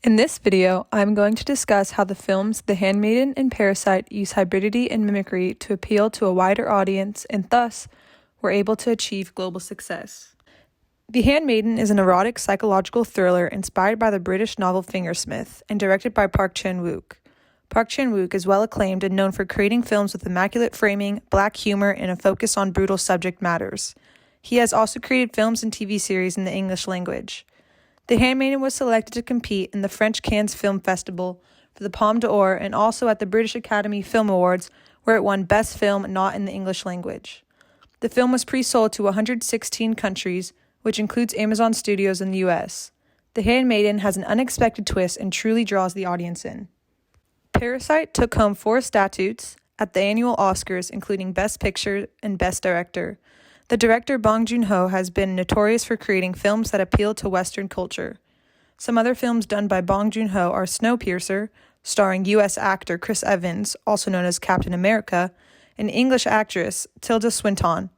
In this video, I'm going to discuss how the films The Handmaiden and Parasite use hybridity and mimicry to appeal to a wider audience and thus were able to achieve global success. The Handmaiden is an erotic psychological thriller inspired by the British novel Fingersmith and directed by Park Chan-wook. Park Chan-wook is well acclaimed and known for creating films with immaculate framing, black humor, and a focus on brutal subject matters. He has also created films and TV series in the English language. The Handmaiden was selected to compete in the French Cannes Film Festival for the Palme d'Or and also at the British Academy Film Awards, where it won Best Film Not in the English Language. The film was pre-sold to 116 countries, which includes Amazon Studios in the US. The Handmaiden has an unexpected twist and truly draws the audience in. Parasite took home 4 statues at the annual Oscars, including Best Picture and Best Director. The director Bong Joon-ho has been notorious for creating films that appeal to Western culture. Some other films done by Bong Joon-ho are Snowpiercer, starring U.S. actor Chris Evans, also known as Captain America, and English actress Tilda Swinton.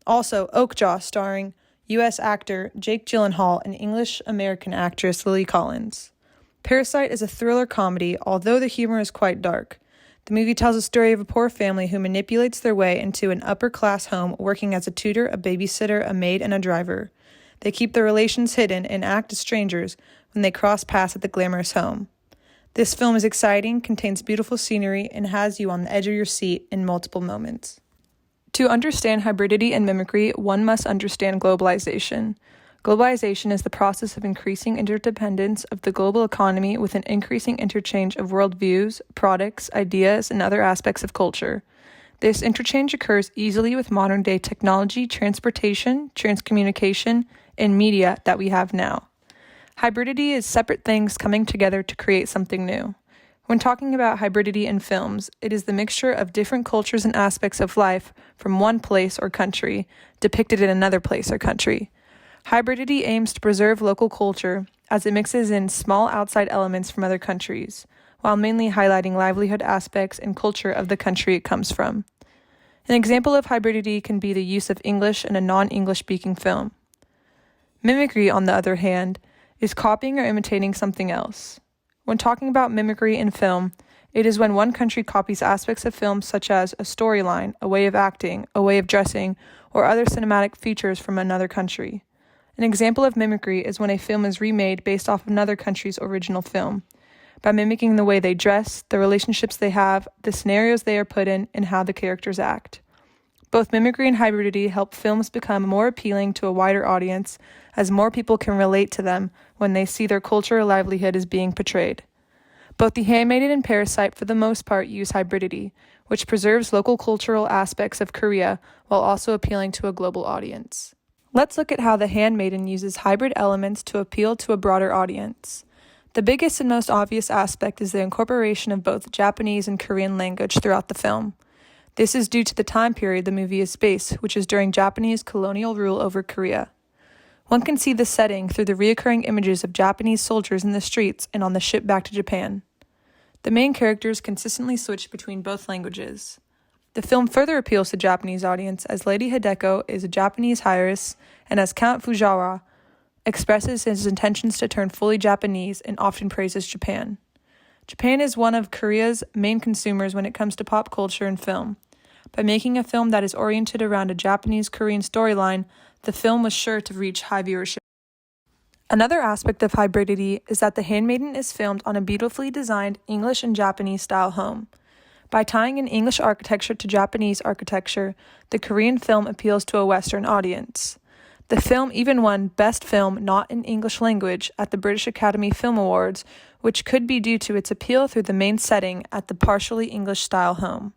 Also, Oakjaw, starring U.S. actor Jake Gyllenhaal and English-American actress Lily Collins. Parasite is a thriller comedy, although the humor is quite dark. The movie tells a story of a poor family who manipulates their way into an upper-class home working as a tutor, a babysitter, a maid, and a driver. They keep their relations hidden and act as strangers when they cross paths at the glamorous home. This film is exciting, contains beautiful scenery, and has you on the edge of your seat in multiple moments. To understand hybridity and mimicry, one must understand globalization. Globalization is the process of increasing interdependence of the global economy with an increasing interchange of worldviews, products, ideas, and other aspects of culture. This interchange occurs easily with modern-day technology, transportation, transcommunication, and media that we have now. Hybridity is separate things coming together to create something new. When talking about hybridity in films, it is the mixture of different cultures and aspects of life from one place or country depicted in another place or country. Hybridity aims to preserve local culture as it mixes in small outside elements from other countries, while mainly highlighting livelihood aspects and culture of the country it comes from. An example of hybridity can be the use of English in a non-English speaking film. Mimicry, on the other hand, is copying or imitating something else. When talking about mimicry in film, it is when one country copies aspects of film such as a storyline, a way of acting, a way of dressing, or other cinematic features from another country. An example of mimicry is when a film is remade based off another country's original film, by mimicking the way they dress, the relationships they have, the scenarios they are put in, and how the characters act. Both mimicry and hybridity help films become more appealing to a wider audience, as more people can relate to them when they see their culture or livelihood is being portrayed. Both The Handmaiden and Parasite for the most part use hybridity, which preserves local cultural aspects of Korea while also appealing to a global audience. Let's look at how The Handmaiden uses hybrid elements to appeal to a broader audience. The biggest and most obvious aspect is the incorporation of both Japanese and Korean language throughout the film. This is due to the time period the movie is based, which is during Japanese colonial rule over Korea. One can see the setting through the recurring images of Japanese soldiers in the streets and on the ship back to Japan. The main characters consistently switch between both languages. The film further appeals to Japanese audience as Lady Hideko is a Japanese heiress and as Count Fujiwara expresses his intentions to turn fully Japanese and often praises Japan. Japan is one of Korea's main consumers when it comes to pop culture and film. By making a film that is oriented around a Japanese-Korean storyline, the film was sure to reach high viewership. Another aspect of hybridity is that The Handmaiden is filmed on a beautifully designed English and Japanese style home. By tying in English architecture to Japanese architecture, the Korean film appeals to a Western audience. The film even won Best Film Not in English Language at the British Academy Film Awards, which could be due to its appeal through the main setting at the partially English-style home.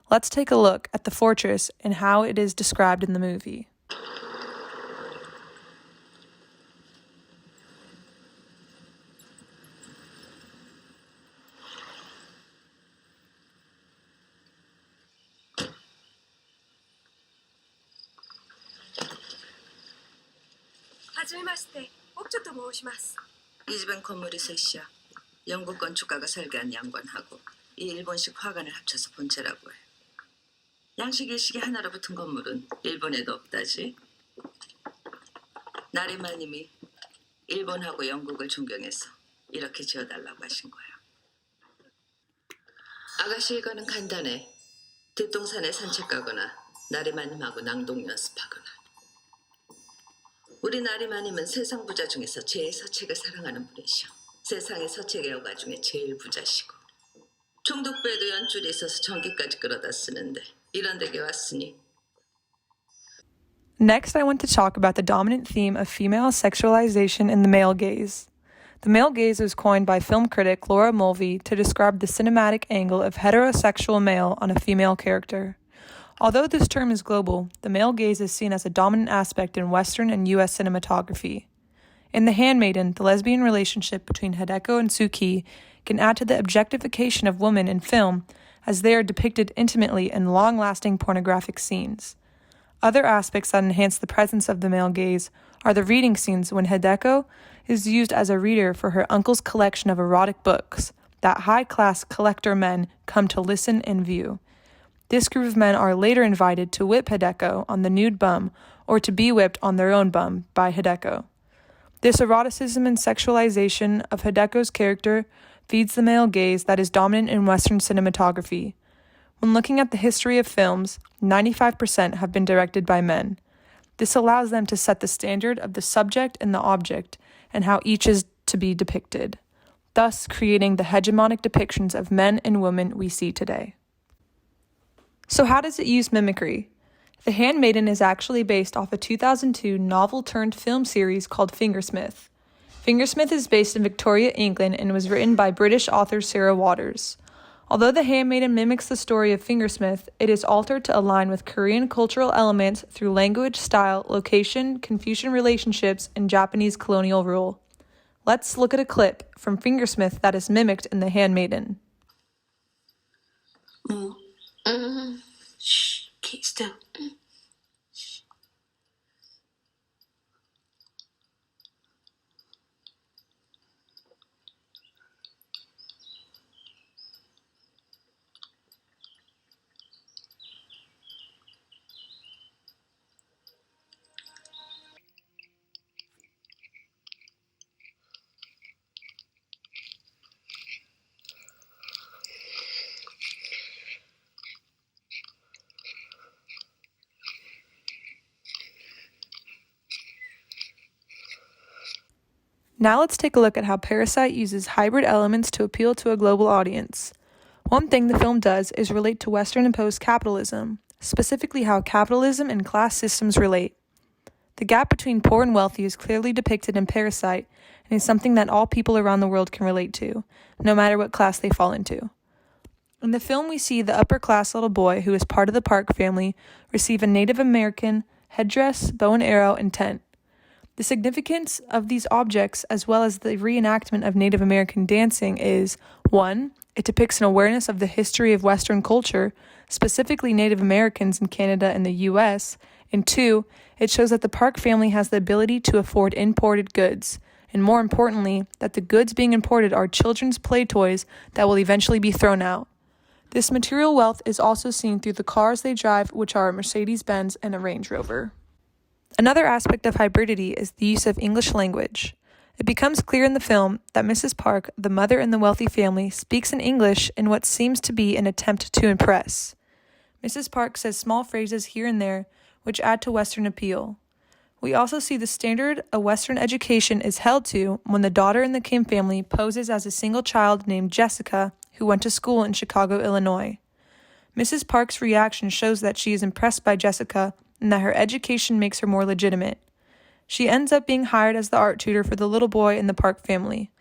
Let's take a look at the fortress and how it is described in the movie. 이 집엔 건물이 셋이야. 영국 건축가가 설계한 양관하고 이 일본식 화관을 합쳐서 본체라고 해. 양식 일식이 하나로 붙은 건물은 일본에도 없다지. 나리마님이 일본하고 영국을 존경해서 이렇게 지어달라고 하신 거야. 아가씨 일과는 간단해. 뒷동산에 산책 가거나 나리마님하고 낭독 연습하거나. 우리 나리마님은 세상 부자 중에서 제일 서책을 사랑하는 분이시오. 세상의 서책 애호가 중에 제일 부자시고. 총독부에도 연줄이 있어서 전기까지 끌어다 쓰는데 이런 데게 왔으니. Next, I want to talk about the dominant theme of female sexualization in the male gaze. The male gaze was coined by film critic Laura Mulvey to describe the cinematic angle of heterosexual male on a female character. Although this term is global, the male gaze is seen as a dominant aspect in Western and U.S. cinematography. In The Handmaiden, the lesbian relationship between Hideko and Suki can add to the objectification of women in film, as they are depicted intimately in long-lasting pornographic scenes. Other aspects that enhance the presence of the male gaze are the reading scenes when Hideko is used as a reader for her uncle's collection of erotic books that high-class collector men come to listen and view. This group of men are later invited to whip Hideko on the nude bum or to be whipped on their own bum by Hideko. This eroticism and sexualization of Hideko's character feeds the male gaze that is dominant in Western cinematography. When looking at the history of films, 95% have been directed by men. This allows them to set the standard of the subject and the object and how each is to be depicted, thus creating the hegemonic depictions of men and women we see today. So how does it use mimicry? The Handmaiden is actually based off a 2002 novel-turned-film series called Fingersmith. Fingersmith is based in Victoria, England, and was written by British author Sarah Waters. Although The Handmaiden mimics the story of Fingersmith, it is altered to align with Korean cultural elements through language, style, location, Confucian relationships, and Japanese colonial rule. Let's look at a clip from Fingersmith that is mimicked in The Handmaiden. Shh, keep still. Now let's take a look at how Parasite uses hybrid elements to appeal to a global audience. One thing the film does is relate to Western imposed capitalism, specifically how capitalism and class systems relate. The gap between poor and wealthy is clearly depicted in Parasite and is something that all people around the world can relate to, no matter what class they fall into. In the film, we see the upper-class little boy, who is part of the Park family, receive a Native American headdress, bow and arrow, and tent. The significance of these objects, as well as the reenactment of Native American dancing, is 1. It depicts an awareness of the history of Western culture, specifically Native Americans in Canada and the US, and 2. It shows that the Park family has the ability to afford imported goods, and more importantly, that the goods being imported are children's play toys that will eventually be thrown out. This material wealth is also seen through the cars they drive, which are a Mercedes-Benz and a Range Rover. Another aspect of hybridity is the use of English language. It becomes clear in the film that Mrs. Park, the mother in the wealthy family, speaks in English in what seems to be an attempt to impress. Mrs. Park says small phrases here and there, which add to Western appeal. We also see the standard a Western education is held to when the daughter in the Kim family poses as a single child named Jessica, who went to school in Chicago, Illinois. Mrs. Park's reaction shows that she is impressed by Jessica and that her education makes her more legitimate. She ends up being hired as the art tutor for the little boy in the Park family.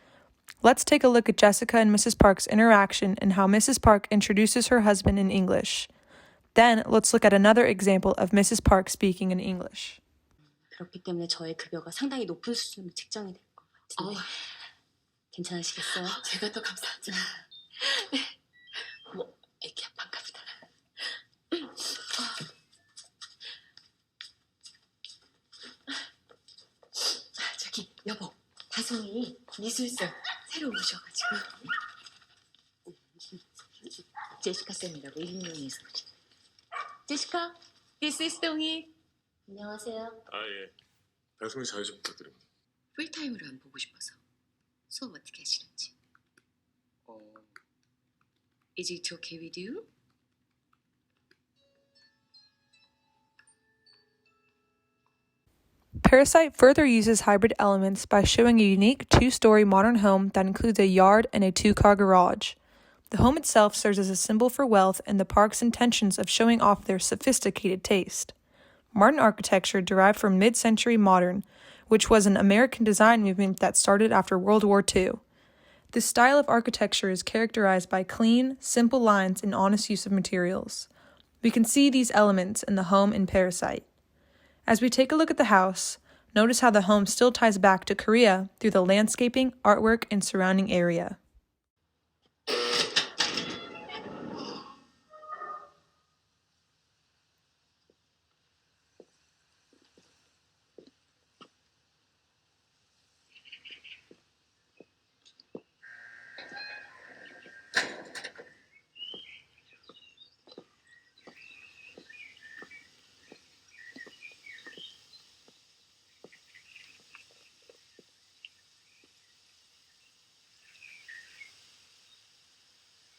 Let's take a look at Jessica and Mrs. Park's interaction and how Mrs. Park introduces her husband in English. Then, let's look at another example of Mrs. Park speaking in English. 그렇기 때문에 저의 급여가 상당히 높은 수준으로 책정이 될 것 같은데 괜찮으시겠어요? 제가 더 감사하죠. 뭐, 애기야 반갑다. 저기 여보, 다솜이 미술사 새로 오셔가지고 제시카 쌤이라고 일명에서 제시카, this is 동희. 안녕하세요. 아 예. 다솜이 자유 좀 부탁드립니다. 풀타임으로 안 보고 싶어서. 수업 어떻게 하시는 Is it okay with you? Parasite further uses hybrid elements by showing a unique two-story modern home that includes a yard and a two-car garage. The home itself serves as a symbol for wealth and the park's intentions of showing off their sophisticated taste. Modern architecture derived from mid-century modern, which was an American design movement that started after World War II. This style of architecture is characterized by clean, simple lines and honest use of materials. We can see these elements in the home in Parasite. As we take a look at the house, notice how the home still ties back to Korea through the landscaping, artwork, and surrounding area.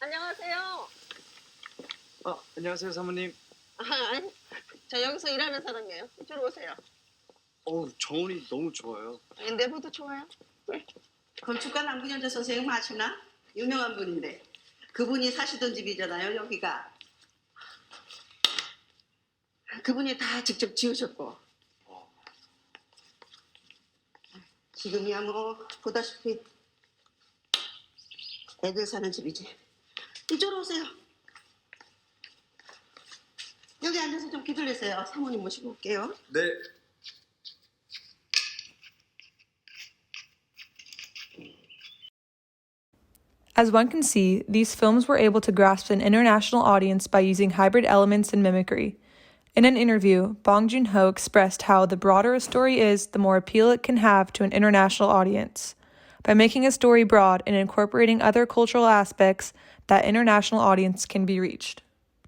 안녕하세요. 안녕하세요, 사모님. 아니, 저 여기서 일하는 사람이에요. 이쪽으로 오세요. 정원이 너무 좋아요. 내부도 좋아요. 네. 건축가 남궁현재 선생님 아시나? 유명한 분인데 그분이 사시던 집이잖아요, 여기가. 그분이 다 직접 지으셨고. 지금이야 뭐 보다시피 애들 사는 집이지. 이쪽으로 오세요. 여기 앉아서 좀 기다리세요. 사모님 모시고 올게요. 네. As one can see, these films were able to grasp an international audience by using hybrid elements and mimicry. In an interview, Bong Joon-ho expressed how the broader a story is, the more appeal it can have to an international audience. By making a story broad and incorporating other cultural aspects, that international audience can be reached.